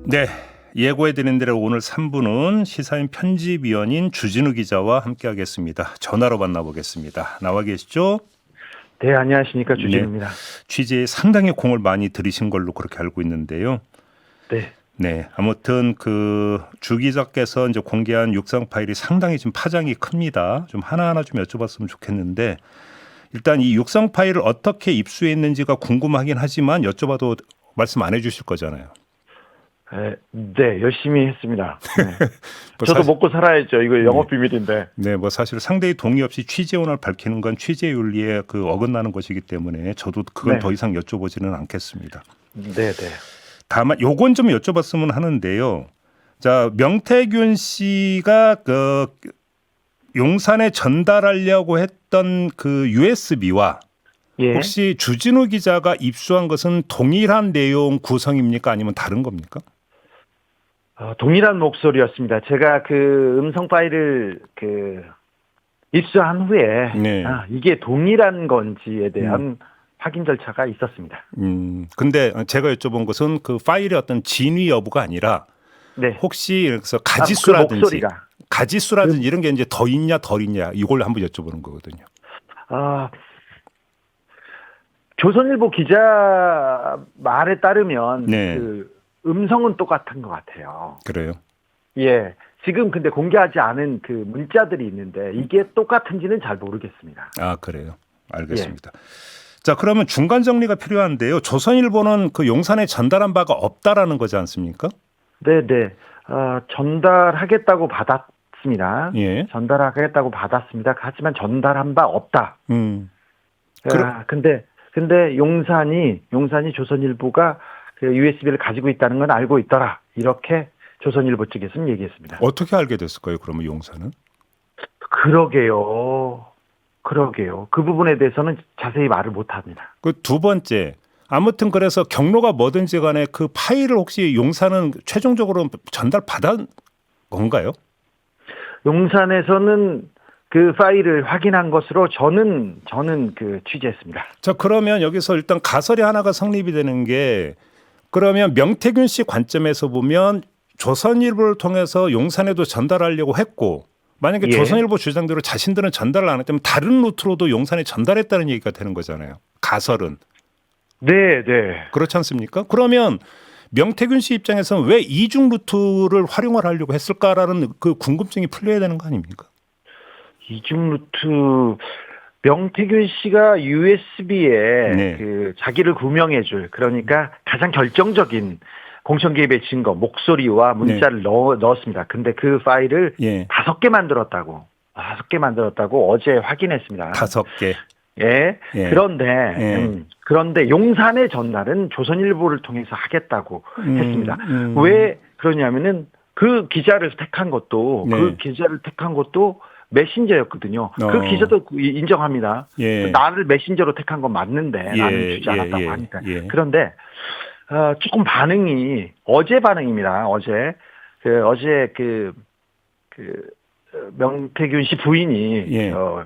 네, 예고해드린 대로 오늘 3부는 시사인 편집위원인 주진우 기자와 함께하겠습니다. 전화로 만나보겠습니다. 나와 계시죠? 네, 안녕하십니까. 주진우입니다. 취재에 상당히 공을 많이 들이신 걸로 그렇게 알고 있는데요. 네. 네, 아무튼 그 주 기자께서 이제 공개한 육성 파일이 상당히 지금 파장이 큽니다. 좀 하나하나 좀 여쭤봤으면 좋겠는데 일단 이 육성 파일을 어떻게 입수했는지가 궁금하긴 하지만 여쭤봐도 말씀 안 해주실 거잖아요. 네, 열심히 했습니다. 네. 뭐 저도 먹고 살아야죠. 이거 영업 비밀인데. 네, 뭐 사실 상대의 동의 없이 취재원을 밝히는 건 취재 윤리에 그 어긋나는 것이기 때문에 저도 그건 네. 더 이상 여쭤보지는 않겠습니다. 네, 네. 다만 요건 좀 여쭤봤으면 하는데요. 자, 명태균 씨가 그 용산에 전달하려고 했던 그 USB와 예. 혹시 주진우 기자가 입수한 것은 동일한 내용 구성입니까? 아니면 다른 겁니까? 동일한 목소리였습니다. 제가 그 음성 파일을 입수한 후에 네. 이게 동일한 건지에 대한 확인 절차가 있었습니다. 근데 제가 여쭤본 것은 그 파일의 어떤 진위 여부가 아니라 네. 혹시 그래서 그 가지수라든지 목소리가. 이런 게 이제 더 있냐 덜 있냐 이걸 한번 여쭤보는 거거든요. 조선일보 기자 말에 따르면 네. 그 음성은 똑같은 것 같아요. 그래요? 예. 지금 근데 공개하지 않은 그 문자들이 있는데 이게 똑같은지는 잘 모르겠습니다. 아, 그래요. 알겠습니다. 자, 그러면 중간 정리가 필요한데요. 조선일보는 그 용산에 전달한 바가 없다라는 거지 않습니까? 네네. 전달하겠다고 받았습니다. 예. 전달하겠다고 받았습니다. 하지만 전달한 바 없다. 근데 용산이 조선일보가 그 USB를 가지고 있다는 건 알고 있더라. 이렇게 조선일보 측에서는 얘기했습니다. 어떻게 알게 됐을까요? 그러면 용산은? 그러게요. 그 부분에 대해서는 자세히 말을 못 합니다. 그 두 번째. 아무튼 그래서 경로가 뭐든지 간에 그 파일을 혹시 용산은 최종적으로 전달받은 건가요? 용산에서는 그 파일을 확인한 것으로 저는 그 취재했습니다. 자, 그러면 여기서 일단 가설이 하나가 성립이 되는 게 그러면 명태균 씨 관점에서 보면 조선일보를 통해서 용산에도 전달하려고 했고 만약에 조선일보 주장대로 자신들은 전달을 안 했다면 다른 루트로도 용산에 전달했다는 얘기가 되는 거잖아요. 가설은. 네. 그렇지 않습니까? 그러면 명태균 씨 입장에서는 왜 이중 루트를 활용을 하려고 했을까라는 그 궁금증이 풀려야 되는 거 아닙니까? 이중 루트 명태균 씨가 USB에 그 자기를 구명해줄 그러니까 가장 결정적인 공천 개입의 증거 목소리와 문자를 넣었습니다. 근데 그 파일을 5개 만들었다고 어제 확인했습니다. 5개. 예. 그런데 용산의 전달은 조선일보를 통해서 하겠다고 했습니다. 왜 그러냐면은 그 기자를 택한 것도 메신저였거든요. 그 기자도 인정합니다. 나를 메신저로 택한 건 맞는데 나는 주지 않았다고 하니까. 그런데 조금 반응이 어제 반응입니다. 어제 명태균 씨 부인이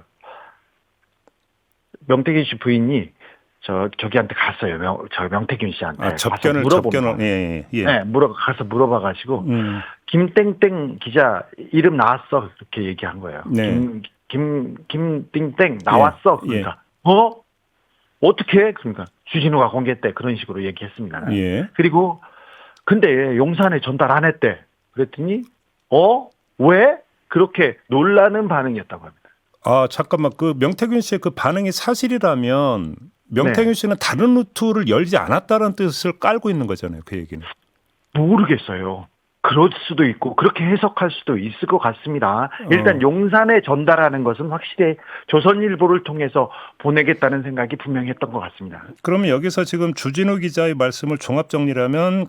저기한테 갔어요. 명태균 씨한테 접견을 가서 물어봐가지고 김땡땡 기자 이름 나왔어 그렇게 얘기한 거예요. 김땡땡 나왔어. 그러니까 어떻게? 그러니까 주진우가 공개했대 그런 식으로 얘기했습니다. 그리고 근데 용산에 전달 안 했대. 그랬더니 왜? 그렇게 놀라는 반응이었다고 합니다. 아, 잠깐만. 그 명태균 씨의 그 반응이 사실이라면 명태균 씨는 다른 루트를 열지 않았다는 뜻을 깔고 있는 거잖아요. 그 얘기는. 모르겠어요. 그럴 수도 있고 그렇게 해석할 수도 있을 것 같습니다. 일단 용산에 전달하는 것은 확실히 조선일보를 통해서 보내겠다는 생각이 분명히 했던 것 같습니다. 그러면 여기서 지금 주진우 기자의 말씀을 종합 정리하면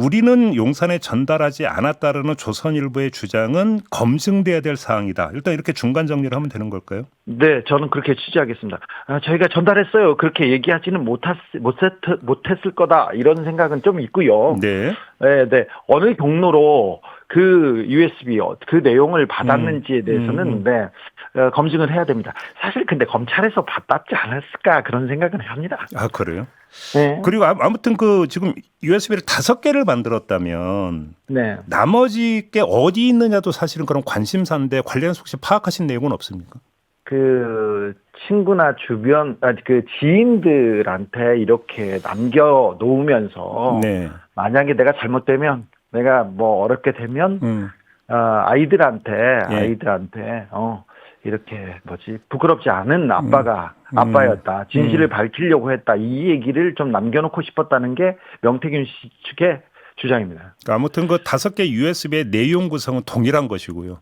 우리는 용산에 전달하지 않았다라는 조선일보의 주장은 검증돼야 될 사항이다. 일단 이렇게 중간 정리를 하면 되는 걸까요? 네, 저는 그렇게 취재하겠습니다. 저희가 전달했어요. 그렇게 얘기하지는 못했을 거다. 이런 생각은 좀 있고요. 네. 어느 경로로 그 USB 그 내용을 받았는지에 대해서는 네, 검증을 해야 됩니다. 사실 근데 검찰에서 받았지 않았을까 그런 생각은 합니다. 아, 그래요? 네. 그리고 아무튼 그 지금 USB를 5개를 만들었다면 네. 나머지 게 어디 있느냐도 사실은 그런 관심사인데 관련해서 혹시 파악하신 내용은 없습니까? 그 친구나 주변 그 지인들한테 이렇게 남겨 놓으면서 네. 만약에 내가 잘못되면 내가 뭐 어렵게 되면 아이들한테 이렇게 부끄럽지 않은 아빠였다. 진실을 밝히려고 했다. 이 얘기를 좀 남겨놓고 싶었다는 게 명태균 씨 측의 주장입니다. 그러니까 아무튼 그 5개 USB의 내용 구성은 동일한 것이고요.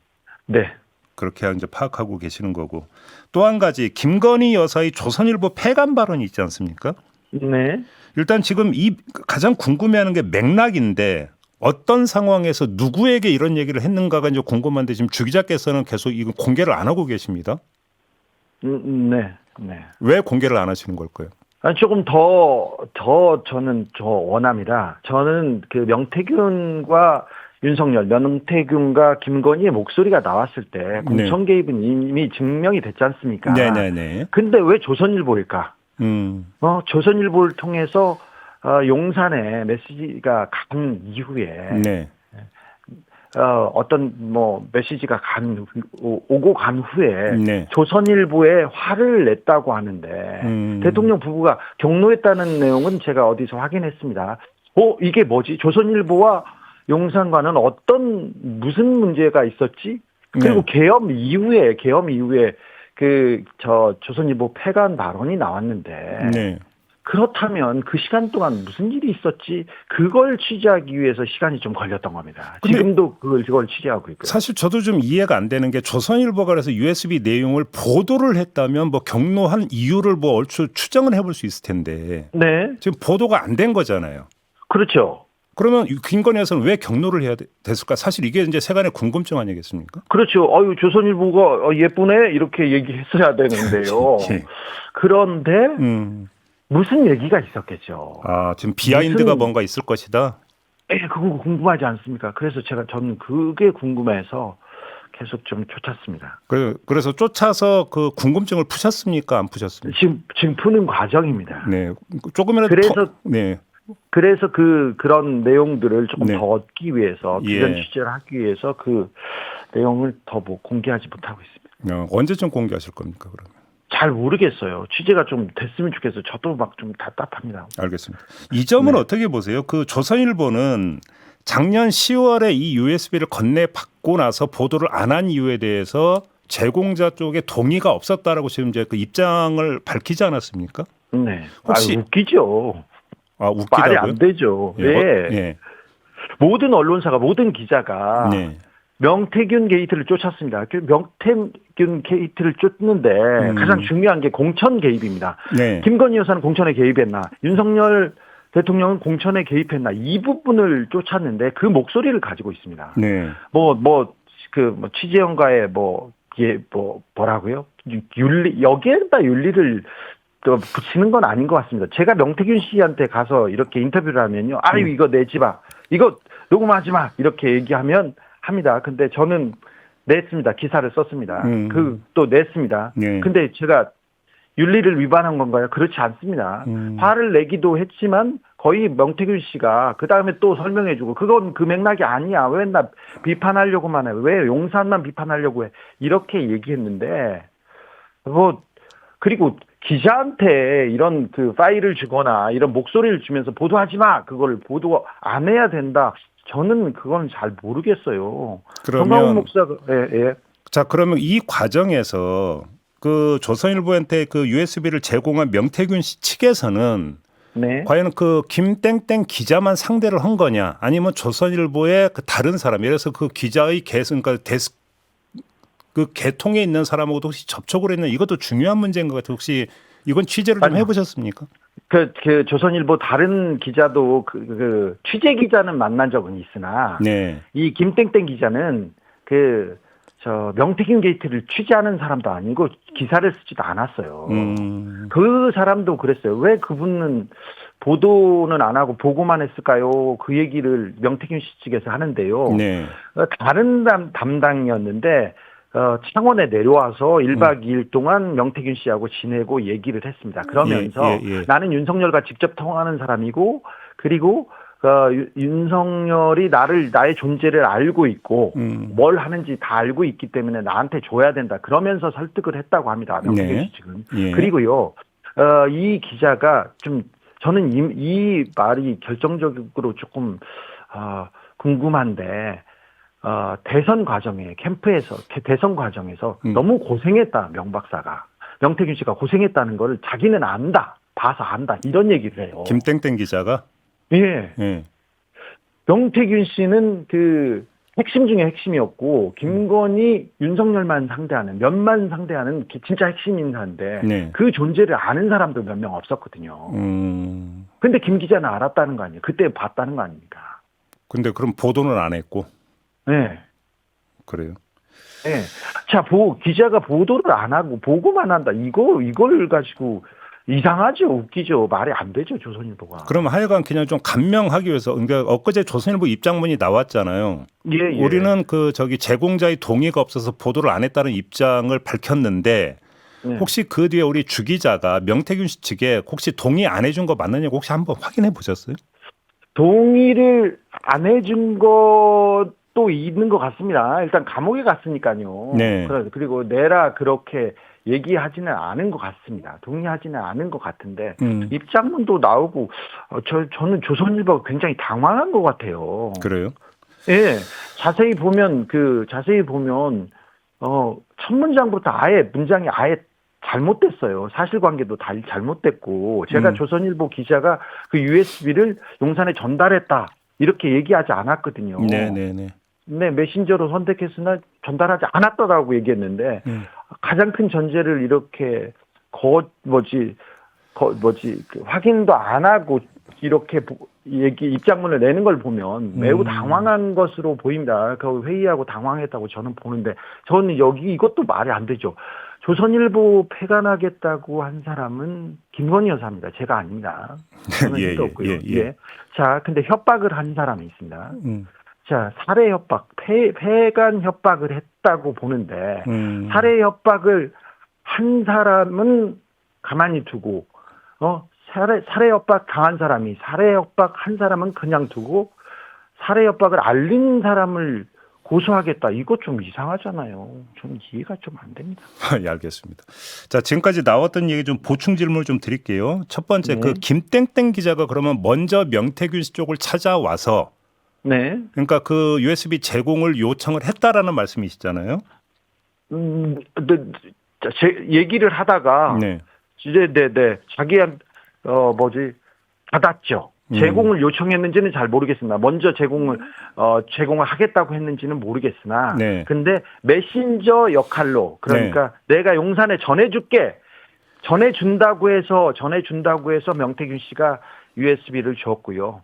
네. 그렇게 이제 파악하고 계시는 거고. 또 한 가지 김건희 여사의 조선일보 폐간 발언이 있지 않습니까? 네. 일단 지금 이 가장 궁금해하는 게 맥락인데 어떤 상황에서 누구에게 이런 얘기를 했는가가 이제 궁금한데 지금 주 기자께서는 계속 이거 공개를 안 하고 계십니다. 네. 네. 왜 공개를 안 하시는 걸까요? 조금 더 저는 원합니다. 저는 그 명태균과 김건희의 목소리가 나왔을 때 공천 개입은 이미 증명이 됐지 않습니까? 네네네. 근데 왜 조선일보일까? 조선일보를 통해서 용산에 메시지가 간 이후에 네. 어떤 메시지가 오고 간 후에 네. 조선일보에 화를 냈다고 하는데 대통령 부부가 경로했다는 내용은 제가 어디서 확인했습니다. 이게 뭐지? 조선일보와 용산과는 무슨 문제가 있었지? 그리고 네. 계엄 이후에 조선일보 폐간 발언이 나왔는데 네. 그렇다면 그 시간 동안 무슨 일이 있었지? 그걸 취재하기 위해서 시간이 좀 걸렸던 겁니다. 지금도 그걸 취재하고 있고요. 사실 저도 좀 이해가 안 되는 게 조선일보가 그래서 USB 내용을 보도를 했다면 뭐 경로한 이유를 뭐 얼추 추정을 해볼 수 있을 텐데 네. 지금 보도가 안 된 거잖아요. 그렇죠. 그러면 김건희 여사는 왜 경로를 해야 됐을까? 사실 이게 이제 세간의 궁금증 아니겠습니까? 그렇죠. 조선일보가 예쁘네 이렇게 얘기했어야 되는데요. 예. 그런데 무슨 얘기가 있었겠죠. 지금 비하인드가 뭔가 있을 것이다. 그거 궁금하지 않습니까? 그래서 저는 그게 궁금해서 계속 좀 쫓았습니다. 그래서 쫓아서 그 궁금증을 푸셨습니까? 안 푸셨습니까? 지금 푸는 과정입니다. 네. 조금이라도 그래서 그런 내용들을 조금 네. 더 얻기 위해서 기존 예. 취재를 하기 위해서 그 내용을 더 공개하지 못하고 있습니다. 언제쯤 공개하실 겁니까? 그러면? 잘 모르겠어요. 취재가 좀 됐으면 좋겠어요. 저도 막 좀 답답합니다. 알겠습니다. 이 점은 어떻게 보세요? 그 조선일보는 작년 10월에 이 USB를 건네받고 나서 보도를 안 한 이유에 대해서 제공자 쪽에 동의가 없었다라고 지금 이제 그 입장을 밝히지 않았습니까? 네. 혹시 웃기죠. 웃기다고요? 말이 안 되죠. 네. 모든 언론사가 모든 기자가 명태균 게이트를 쫓았습니다. 명태균 게이트를 쫓는데 가장 중요한 게 공천 개입입니다. 김건희 여사는 공천에 개입했나? 윤석열 대통령은 공천에 개입했나? 이 부분을 쫓았는데 그 목소리를 가지고 있습니다. 취재원과의 뭐라고요? 여기에다 윤리를 또 붙이는 건 아닌 것 같습니다. 제가 명태균 씨한테 가서 이렇게 인터뷰를 하면요. 이거 내지 마. 이거 녹음하지 마. 이렇게 얘기하면 합니다. 근데 저는 냈습니다. 기사를 썼습니다. 또 냈습니다. 근데 제가 윤리를 위반한 건가요? 그렇지 않습니다. 화를 내기도 했지만 거의 명태균 씨가 그 다음에 또 설명해주고 그건 그 맥락이 아니야. 왜 나 비판하려고만 해? 왜 용산만 비판하려고 해? 이렇게 얘기했는데 그리고 기자한테 이런 그 파일을 주거나 이런 목소리를 주면서 보도하지 마. 그걸 보도 안 해야 된다. 저는 그건 잘 모르겠어요. 그러면 목사가 자, 그러면 이 과정에서 그 조선일보한테 그 USB를 제공한 명태균 씨 측에서는 과연 그 김땡땡 기자만 상대를 한 거냐, 아니면 조선일보의 그 다른 사람, 예를 들어서 그 기자의 그러니까 그 계통에 있는 사람하고도 혹시 접촉을 했냐, 이것도 중요한 문제인 것 같아요. 혹시 이건 취재를 좀 해보셨습니까? 그 조선일보 다른 기자도 그 취재 기자는 만난 적은 있으나 이 김땡땡 기자는 명태균 게이트를 취재하는 사람도 아니고 기사를 쓰지도 않았어요. 그 사람도 그랬어요. 왜 그분은 보도는 안 하고 보고만 했을까요? 그 얘기를 명태균 씨 측에서 하는데요. 네. 다른 담당이었는데 창원에 내려와서 1박 2일 동안 명태균 씨하고 지내고 얘기를 했습니다. 그러면서 나는 윤석열과 직접 통화하는 사람이고 그리고 윤석열이 나의 존재를 알고 있고 뭘 하는지 다 알고 있기 때문에 나한테 줘야 된다. 그러면서 설득을 했다고 합니다. 명태균 씨 측은. 그리고요. 이 기자가 좀 저는 이 말이 결정적으로 조금 궁금한데 대선 과정에 캠프에서 대선 과정에서 너무 고생했다. 명태균 씨가 고생했다는 걸 자기는 안다. 봐서 안다. 이런 얘기를 해요. 김땡땡 기자가? 예. 명태균 씨는 그 핵심 중에 핵심이었고 김건희, 윤석열만 상대하는 몇만 상대하는 진짜 핵심 인사인데 그 존재를 아는 사람도 몇 명 없었거든요. 근데 김 기자는 알았다는 거 아니에요. 그때 봤다는 거 아닙니까? 근데 그럼 보도는 안 했고. 네. 그래요. 네. 자, 기자가 보도를 안 하고 보고만 한다. 이걸 가지고 이상하죠. 웃기죠. 말이 안 되죠. 조선일보가. 그럼 하여간 그냥 좀 감명하기 위해서 그러니까 엊그제 조선일보 입장문이 나왔잖아요. 우리는 제공자의 동의가 없어서 보도를 안 했다는 입장을 밝혔는데 혹시 그 뒤에 우리 주 기자가 명태균 씨 측에 혹시 동의 안 해준 거 맞느냐고 혹시 한번 확인해 보셨어요? 동의를 안 해준 것도 있는 것 같습니다. 일단 감옥에 갔으니까요. 네. 그리고 내라 그렇게 얘기하지는 않은 것 같습니다. 동의하지는 않은 것 같은데 입장문도 나오고 저는 조선일보가 굉장히 당황한 것 같아요. 그래요? 예, 자세히 보면 첫 문장부터 문장이 아예 잘못됐어요. 사실관계도 다 잘못됐고 제가 조선일보 기자가 그 USB를 용산에 전달했다 이렇게 얘기하지 않았거든요. 네, 메신저로 선택했으나 전달하지 않았다라고 얘기했는데 가장 큰 전제를 이렇게 확인도 안 하고 이렇게 입장문을 내는 걸 보면 매우 당황한 것으로 보입니다. 그 회의하고 당황했다고 저는 보는데 저는 이것도 말이 안 되죠. 조선일보 폐간하겠다고 한 사람은 김건희 여사입니다. 제가 아닙니다. 저는 일도 없고요. 자, 근데 협박을 한 사람이 있습니다. 자, 살해 협박, 폐간 협박을 했다고 보는데 살해 협박을 한 사람은 가만히 두고 살해 협박 당한 사람이 살해 협박 한 사람은 그냥 두고 살해 협박을 알린 사람을 고소하겠다. 이거 좀 이상하잖아요. 좀 이해가 좀 안 됩니다. 예, 알겠습니다. 자, 지금까지 나왔던 얘기 좀 보충 질문을 좀 드릴게요. 첫 번째 그 김땡땡 기자가 그러면 먼저 명태균 씨 쪽을 찾아와서 그러니까 그 USB 제공을 요청을 했다라는 말씀이시잖아요. 얘기를 하다가 자기한 받았죠. 제공을 요청했는지는 잘 모르겠습니다. 먼저 제공을 하겠다고 했는지는 모르겠으나 근데 메신저 역할로 그러니까 내가 용산에 전해준다고 해서 명태균 씨가 USB를 줬고요.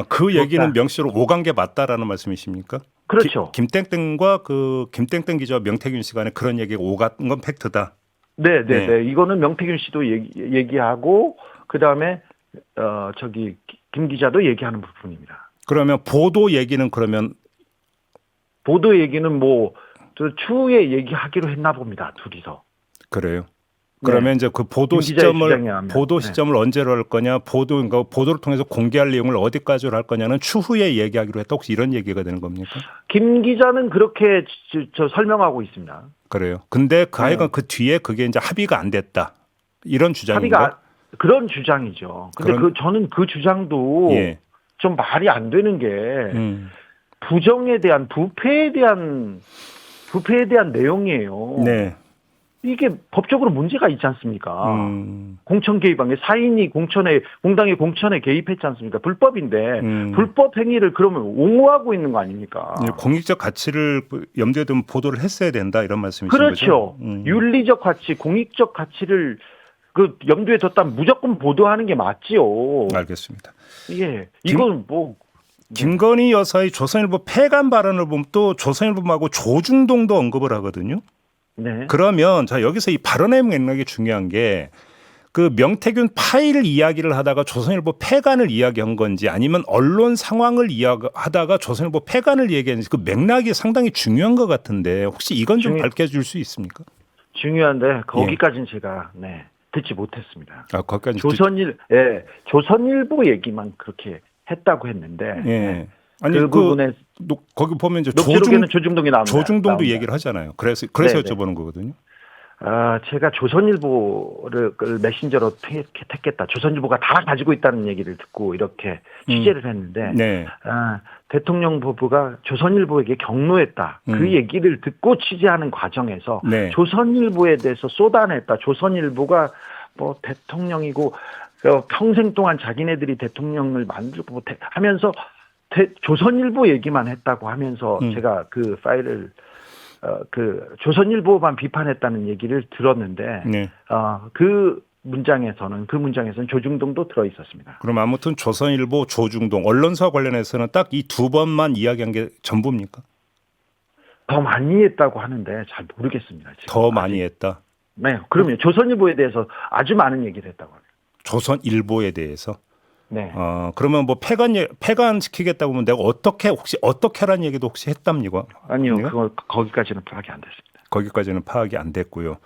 그 얘기는 명시로 오간 게 맞다라는 말씀이십니까? 그렇죠. 김땡땡과 김땡땡 기자와 명태균 씨 간에 그런 얘기가 오간 건 팩트다. 네. 이거는 명태균 씨도 얘기하고 그다음에 김 기자도 얘기하는 부분입니다. 그러면 보도 얘기는 추후에 얘기하기로 했나 봅니다. 둘이서. 그래요. 그러면 이제 그 보도 시점을 언제로 할 거냐, 보도를 통해서 공개할 내용을 어디까지로 할 거냐는 추후에 얘기하기로 했다. 혹시 이런 얘기가 되는 겁니까? 김 기자는 그렇게 설명하고 있습니다. 그래요. 근데 하여간 그 뒤에 그게 이제 합의가 안 됐다. 이런 주장인가요? 그런 주장이죠. 근데 저는 그 주장도 좀 말이 안 되는 게 부정에 대한 부패에 대한 내용이에요. 이게 법적으로 문제가 있지 않습니까? 공천 개입한 게 공당의 공천에 개입했지 않습니까? 불법인데 불법 행위를 그러면 옹호하고 있는 거 아닙니까? 공익적 가치를 염두에 두면 보도를 했어야 된다 이런 말씀이신 거죠? 그렇죠. 윤리적 가치, 공익적 가치를 염두에 뒀다면 무조건 보도하는 게 맞지요. 알겠습니다. 이건 김건희 여사의 조선일보 폐간 발언을 보면 또 조선일보하고 조중동도 언급을 하거든요. 그러면 여기서 이 발언의 맥락이 중요한 게 그 명태균 파일 이야기를 하다가 조선일보 폐간을 이야기한 건지 아니면 언론 상황을 이야기하다가 조선일보 폐간을 얘기했는지 그 맥락이 상당히 중요한 것 같은데 혹시 이건 좀 밝혀줄 수 있습니까? 중요한데 거기까지는 제가 듣지 못했습니다. 아, 거기까지 조선일보 얘기만 그렇게 했다고 했는데 아니 그 부분에 거기 보면 이제 조중동이 나옵니다. 조중동도 얘기를 하잖아요. 그래서 여쭤보는 거거든요. 제가 조선일보를 메신저로 택했다. 조선일보가 다 가지고 있다는 얘기를 듣고 이렇게 취재를 했는데 대통령 부부가 조선일보에게 경로했다. 그 얘기를 듣고 취재하는 과정에서 조선일보에 대해서 쏟아냈다. 조선일보가 뭐 대통령이고 평생 동안 자기네들이 대통령을 만들고 하면서 조선일보 얘기만 했다고 하면서 제가 그 파일을 그 조선일보만 비판했다는 얘기를 들었는데 그 문장에서는 조중동도 들어 있었습니다. 그럼 아무튼 조선일보, 조중동 언론사 관련해서는 딱 이 두 번만 이야기한 게 전부입니까? 더 많이 했다고 하는데 잘 모르겠습니다. 지금 더 많이 했다. 네, 그러면 조선일보에 대해서 아주 많은 얘기를 했다고 합니다. 조선일보에 대해서. 네. 그러면 뭐 폐간 시키겠다고 하면 내가 어떻게 하라는 얘기도 혹시 했답니까? 아니요, 거기까지는 파악이 안 됐습니다. 거기까지는 파악이 안 됐고요.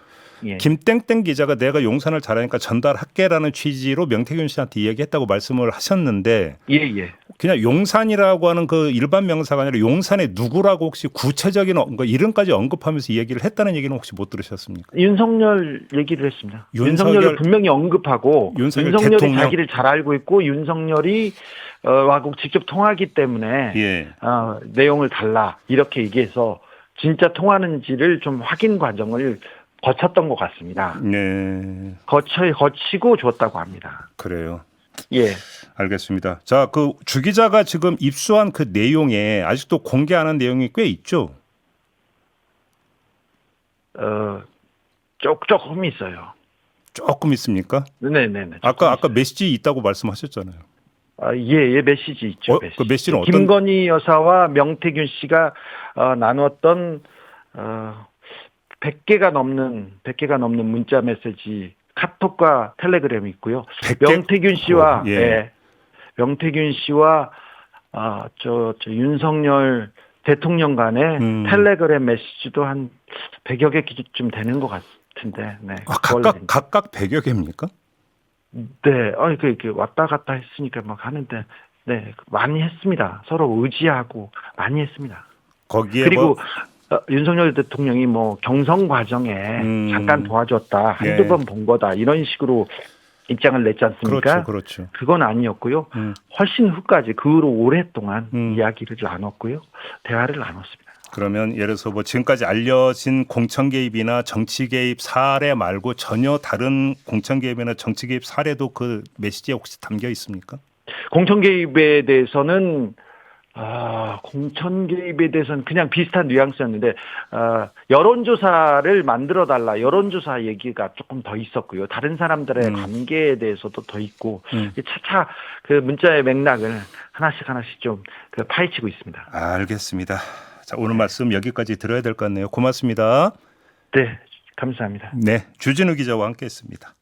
예. 김땡땡 기자가 내가 용산을 잘하니까 전달할게라는 취지로 명태균 씨한테 이야기했다고 말씀을 하셨는데, 그냥 용산이라고 하는 그 일반 명사가 아니라 용산의 누구라고 혹시 구체적인 이름까지 언급하면서 얘기를 했다는 얘기는 혹시 못 들으셨습니까? 윤석열 얘기를 했습니다. 윤석열을 분명히 언급하고 윤석열이 대통령. 자기를 잘 알고 있고 윤석열이 하고 직접 통하기 때문에 내용을 달라 이렇게 얘기해서 진짜 통하는지를 좀 확인 과정을 거쳤던 것 같습니다. 네. 거치고 줬다고 합니다. 그래요. 예. 알겠습니다. 자, 그 주 기자가 지금 입수한 그 내용에 아직도 공개 안 한 내용이 꽤 있죠? 조금 있어요. 조금 있습니까? 네네네. 아까 메시지 있다고 말씀하셨잖아요. 예, 메시지 있죠. 메시지. 그 메시지는 어떤? 김건희 여사와 명태균 씨가 나눴던 100개가 넘는 문자 메시지, 카톡과 텔레그램이 있고요. 100개? 명태균 씨와 윤석열 대통령 간의 텔레그램 메시지도 한 100여 개쯤 되는 것 같은데. 네. 각각 100여 개입니까? 네. 이렇게 왔다 갔다 했으니까 막 하는데, 많이 했습니다. 서로 의지하고 많이 했습니다. 거기에 그리고 윤석열 대통령이 뭐 경선 과정에 잠깐 도와줬다, 한두 번 본 거다 이런 식으로 입장을 냈지 않습니까? 그렇죠. 그건 아니었고요. 훨씬 후까지 그 후로 오랫동안 이야기를 나눴고요. 대화를 나눴습니다. 그러면 예를 들어서 뭐 지금까지 알려진 공천 개입이나 정치 개입 사례 말고 전혀 다른 공천 개입이나 정치 개입 사례도 그 메시지에 혹시 담겨 있습니까? 공천 개입에 대해서는 공천 개입에 대해서는 그냥 비슷한 뉘앙스였는데 여론조사를 만들어달라, 여론조사 얘기가 조금 더 있었고요. 다른 사람들의 관계에 대해서도 더 있고 차차 그 문자의 맥락을 하나씩 좀 파헤치고 있습니다. 알겠습니다. 자, 오늘 말씀 여기까지 들어야 될 것 같네요. 고맙습니다. 네, 감사합니다. 네, 주진우 기자와 함께했습니다.